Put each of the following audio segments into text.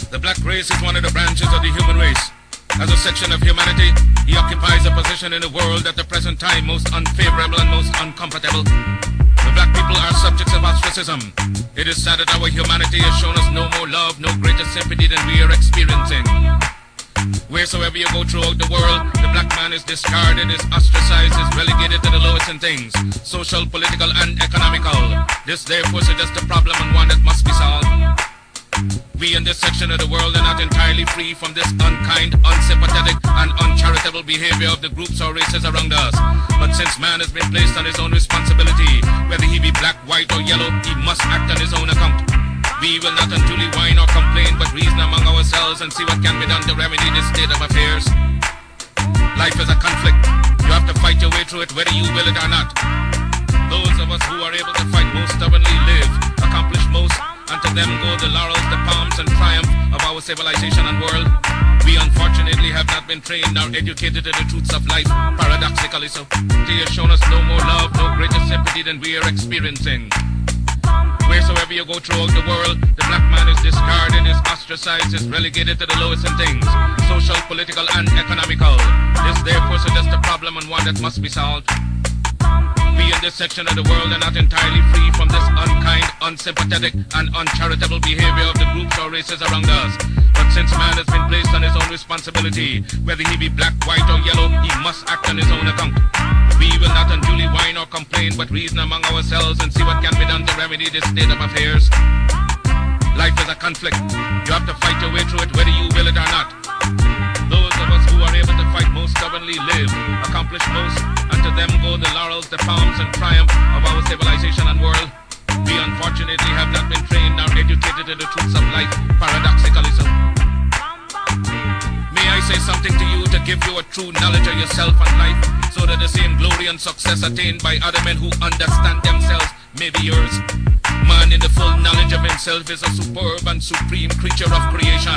The black race is one of the branches of the human race. As a section of humanity, he occupies a position in the world at the present time most unfavorable and most uncomfortable. The black people are subjects of ostracism. It is sad that our humanity has shown us no more love, no greater sympathy than we are experiencing. Wheresoever you go throughout the world, the black man is discarded, is ostracized, is relegated to the lowest in things, social, political, and economical. This therefore suggests a problem and one that must be solved. We in this section of the world are not entirely free from this unkind, unsympathetic, and uncharitable behavior of the groups or races around us. But since man has been placed on his own responsibility, whether he be black, white, or yellow, he must act on his own account. We will not unduly whine or complain, but reason among ourselves and see what can be done to remedy this state of affairs. Life is a conflict. You have to fight your way through it whether you will it or not. Those of us who are able to fight most stubbornly live, accomplish most, and to them go the laurels, the palms, and triumph of our civilization and world. We unfortunately have not been trained or educated to the truths of life, paradoxically so. He has shown us no more love, no greater sympathy than we are experiencing. Wheresoever you go throughout the world, the black man is discarded, is ostracized, is relegated to the lowest in things, social, political, and economical. This therefore suggests a problem and one that must be solved. We in this section of the world are not entirely free from this unkind, unsympathetic, and uncharitable behavior of the groups or races around us. But since man has been placed on his own responsibility, whether he be black, white, or yellow, he must act on his own account. We will not unduly whine or complain, but reason among ourselves and see what can be done to remedy this state of affairs. Life is a conflict. You have to fight your way through it whether you will it or not. Those of us who are able to fight most stubbornly live, accomplish most, and to them go the laurels, the palms, and triumph of our civilization and world. We unfortunately have not been trained nor educated in the truths of life, paradoxically so. May I say something to you to give you a true knowledge of yourself and life, so that the same glory and success attained by other men who understand themselves may be yours. Man in the full knowledge of himself is a superb and supreme creature of creation.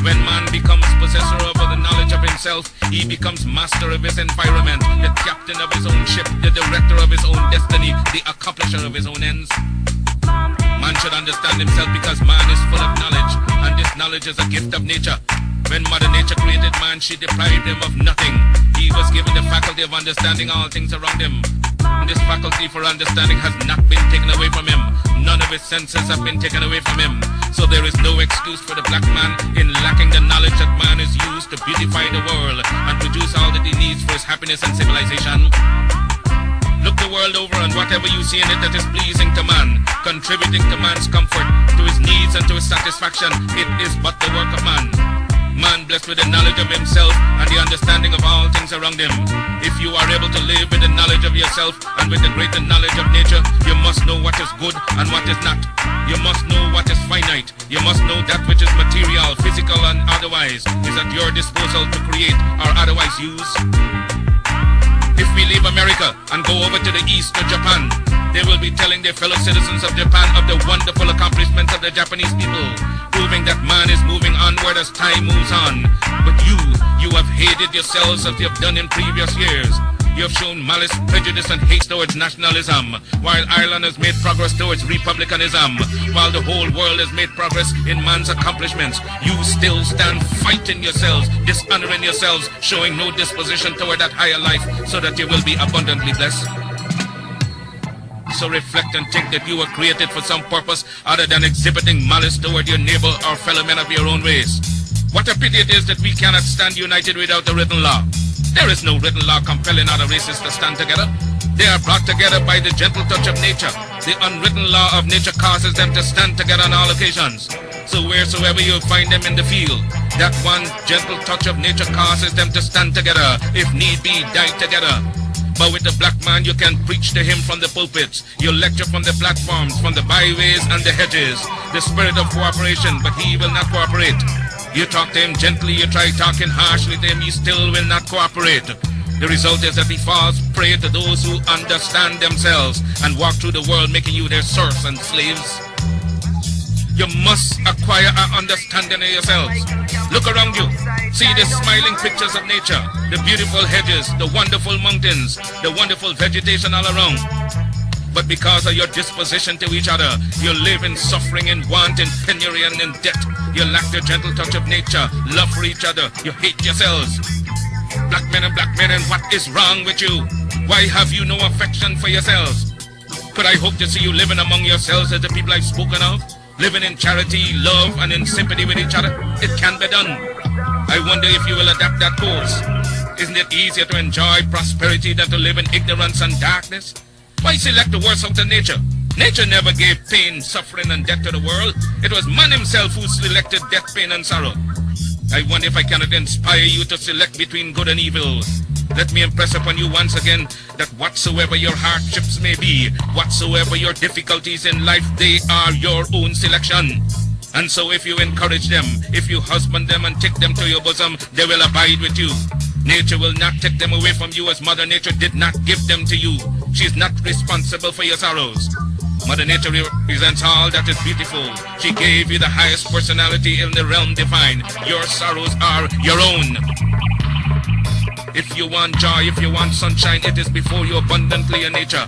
When man becomes possessor of the knowledge of himself, he becomes master of his environment, the captain of his own ship, the director of his own destiny, the accomplisher of his own ends. Man should understand himself because man is full of knowledge, and this knowledge is a gift of nature. When Mother Nature created man, she deprived him of nothing. He was given the faculty of understanding all things around him. And this faculty for understanding has not been taken away from him. None of his senses have been taken away from him. So there is no excuse for the black man in lacking the knowledge that man is used to beautify the world and produce all that he needs for his happiness and civilization. Look the world over, and whatever you see in it that is pleasing to man, contributing to man's comfort, to his needs and to his satisfaction, it is but the work of man. Man blessed with the knowledge of himself and the understanding of all things around him. If you are able to live with the knowledge of yourself and with the greater knowledge of nature, you must know what is good and what is not. You must know what is finite. You must know that which is material, physical, and otherwise is at your disposal to create or otherwise use. If we leave America and go over to the east to Japan, they will be telling their fellow citizens of Japan of the wonderful accomplishments of the Japanese people, proving that man is moving onward as time moves on. But you have hated yourselves as you have done in previous years. You have shown malice, prejudice, and hate towards nationalism, while Ireland has made progress towards republicanism, while the whole world has made progress in man's accomplishments. You still stand fighting yourselves, dishonoring yourselves, showing no disposition toward that higher life, so that you will be abundantly blessed. So reflect and think that you were created for some purpose other than exhibiting malice toward your neighbor or fellow men of your own race. What a pity it is that we cannot stand united without a written law. There is no written law compelling other races to stand together. They are brought together by the gentle touch of nature. The unwritten law of nature causes them to stand together on all occasions. So wheresoever you find them in the field, that one gentle touch of nature causes them to stand together, if need be, die together. But with the black man, you can preach to him from the pulpits. You lecture from the platforms, from the byways and the hedges. The spirit of cooperation, but he will not cooperate. You talk to him gently, you try talking harshly to him, he still will not cooperate. The result is that he falls prey to those who understand themselves and walk through the world making you their serfs and slaves. You must acquire an understanding of yourselves. Look around you. See the smiling pictures of nature, the beautiful hedges, the wonderful mountains, the wonderful vegetation all around. But because of your disposition to each other, you live in suffering, in want, in penury, and in debt. You lack the gentle touch of nature, love for each other. You hate yourselves. Black men, and what is wrong with you? Why have you no affection for yourselves? Could I hope to see you living among yourselves as the people I've spoken of? Living in charity, love, and in sympathy with each other? It can be done. I wonder if you will adapt that course. Isn't it easier to enjoy prosperity than to live in ignorance and darkness? Why select the worst out of nature? Nature never gave pain, suffering, and death to the world. It was man himself who selected death, pain, and sorrow. I wonder if I cannot inspire you to select between good and evil. Let me impress upon you once again that whatsoever your hardships may be, whatsoever your difficulties in life, they are your own selection. And so if you encourage them, if you husband them and take them to your bosom, they will abide with you. Nature will not take them away from you as Mother Nature did not give them to you. She is not responsible for your sorrows. Mother Nature represents all that is beautiful. She gave you the highest personality in the realm divine. Your sorrows are your own. If you want joy, if you want sunshine, it is before you abundantly in nature.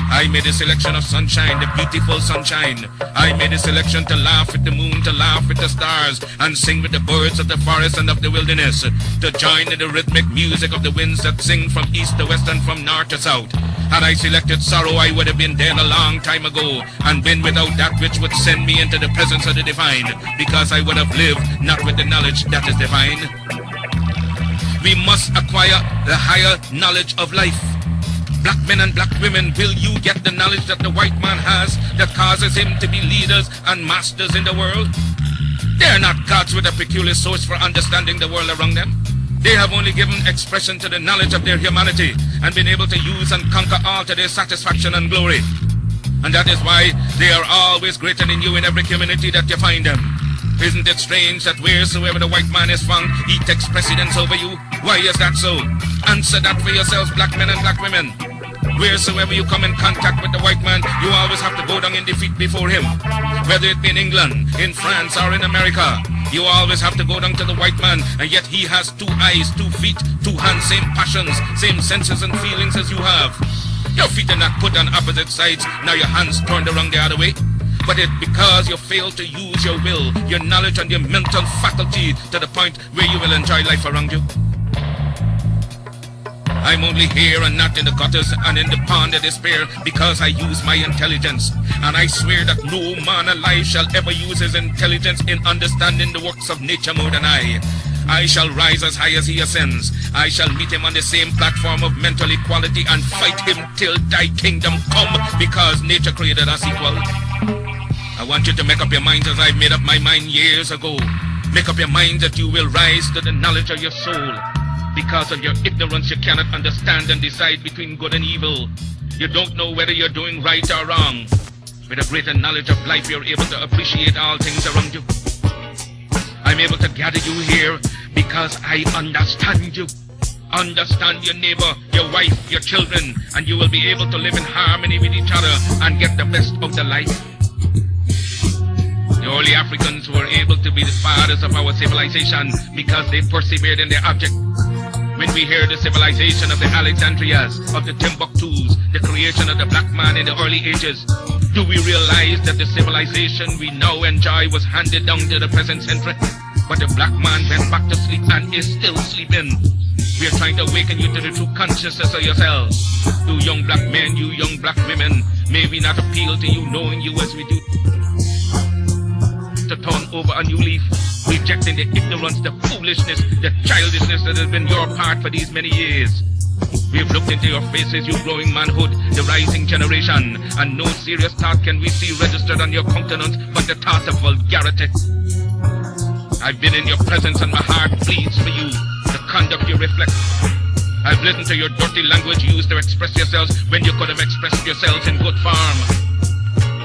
I made a selection of sunshine, the beautiful sunshine. I made a selection to laugh with the moon, to laugh with the stars, and sing with the birds of the forest and of the wilderness, to join in the rhythmic music of the winds that sing from east to west and from north to south. Had I selected sorrow, I would have been dead a long time ago, and been without that which would send me into the presence of the divine, because I would have lived not with the knowledge that is divine. We must acquire the higher knowledge of life. Black men and black women, will you get the knowledge that the white man has that causes him to be leaders and masters in the world? They are not gods with a peculiar source for understanding the world around them. They have only given expression to the knowledge of their humanity and been able to use and conquer all to their satisfaction and glory. And that is why they are always greater than you in every community that you find them. Isn't it strange that wheresoever the white man is found, he takes precedence over you? Why is that so? Answer that for yourselves, black men and black women. Wheresoever you come in contact with the white man, you always have to go down in defeat before him. Whether it be in England, in France, or in America, you always have to go down to the white man, and yet he has 2 eyes, 2 feet, 2 hands, same passions, same senses and feelings as you have. Your feet are not put on opposite sides, now your hands turned around the other way. But it's because you fail to use your will, your knowledge, and your mental faculty to the point where you will enjoy life around you. I'm only here and not in the gutters and in the pond of despair because I use my intelligence. And I swear that no man alive shall ever use his intelligence in understanding the works of nature more than I. I shall rise as high as he ascends. I shall meet him on the same platform of mental equality and fight him till thy kingdom come, because nature created us equal. I want you to make up your minds as I've made up my mind years ago. Make up your mind that you will rise to the knowledge of your soul. Because of your ignorance, you cannot understand and decide between good and evil. You don't know whether you're doing right or wrong. With a greater knowledge of life, you're able to appreciate all things around you. I'm able to gather you here because I understand you. Understand your neighbor, your wife, your children, and you will be able to live in harmony with each other and get the best of the life. The early Africans were able to be the fathers of our civilization because they persevered in their object. When we hear the civilization of the Alexandrias, of the Timbuktus, the creation of the black man in the early ages, do we realize that the civilization we now enjoy was handed down to the present century? But the black man went back to sleep and is still sleeping. We are trying to awaken you to the true consciousness of yourselves. You young black men, you young black women, may we not appeal to you knowing you as we do, to turn over a new leaf, rejecting the ignorance, the foolishness, the childishness that has been your part for these many years. We have looked into your faces, you growing manhood, the rising generation, and no serious thought can we see registered on your countenance but the thought of vulgarity. I've been in your presence and my heart bleeds for you. The conduct you reflect. I've listened to your dirty language used to express yourselves when you could have expressed yourselves in good form.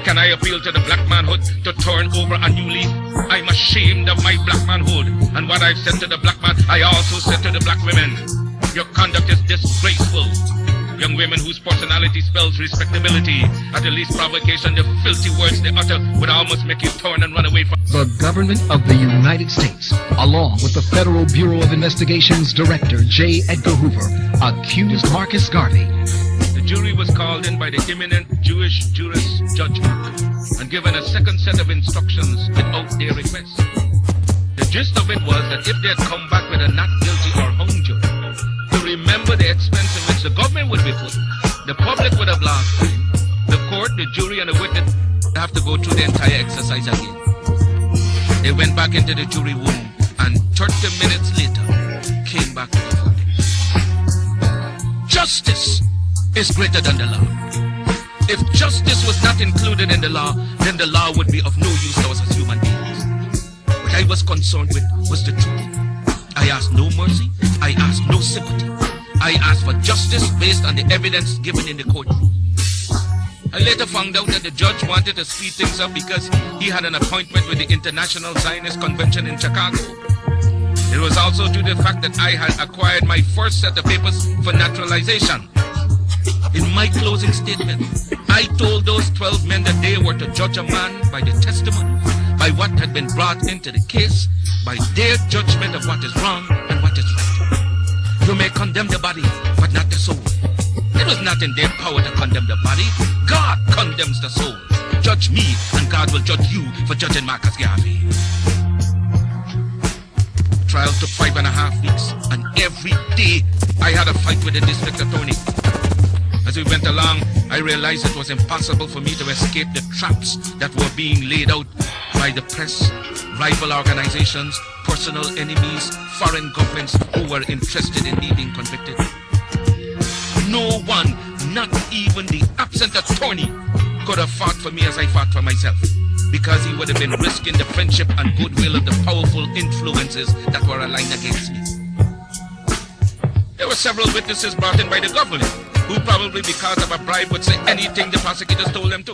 Can I appeal to the black manhood to turn over a new leaf? I'm ashamed of my black manhood. And what I've said to the black man, I also said to the black women. Your conduct is disgraceful. Young women whose personality spells respectability. At the least provocation, the filthy words they utter would almost make you turn and run away from. The government of the United States, along with the Federal Bureau of Investigation's Director J. Edgar Hoover, accused Marcus Garvey. The jury was called in by the eminent Jewish jurisjudgment and given a second set of instructions without their request. The gist of it was that if they had come back with a not guilty or hung jury, to remember the expense in which the government would be put, the public would have lost time, the court, the jury, and the witness have to go through the entire exercise again. They went back into the jury room and 30 minutes later came back with the verdict. Justice is greater than the law. If justice was not included in the law, then the law would be of no use to us as human beings. What I was concerned with was the truth. I asked no mercy. I asked no sympathy. I asked for justice based on the evidence given in the courtroom. I later found out that the judge wanted to speed things up because he had an appointment with the International Zionist Convention in Chicago. It was also due to the fact that I had acquired my first set of papers for naturalization. In my closing statement, I told those 12 men that they were to judge a man by the testimony, by what had been brought into the case, by their judgment of what is wrong and what is right. You may condemn the body, but not the soul. It was not in their power to condemn the body. God condemns the soul. Judge me, and God will judge you for judging Marcus Garvey. Trial took 5.5 weeks, and every day I had a fight with the district attorney. As we went along, I realized it was impossible for me to escape the traps that were being laid out by the press, rival organizations, personal enemies, foreign governments who were interested in me being convicted. No one, not even the absent attorney, could have fought for me as I fought for myself, because he would have been risking the friendship and goodwill of the powerful influences that were aligned against me. There were several witnesses brought in by the government, who probably because of a bribe would say anything the prosecutors told them to.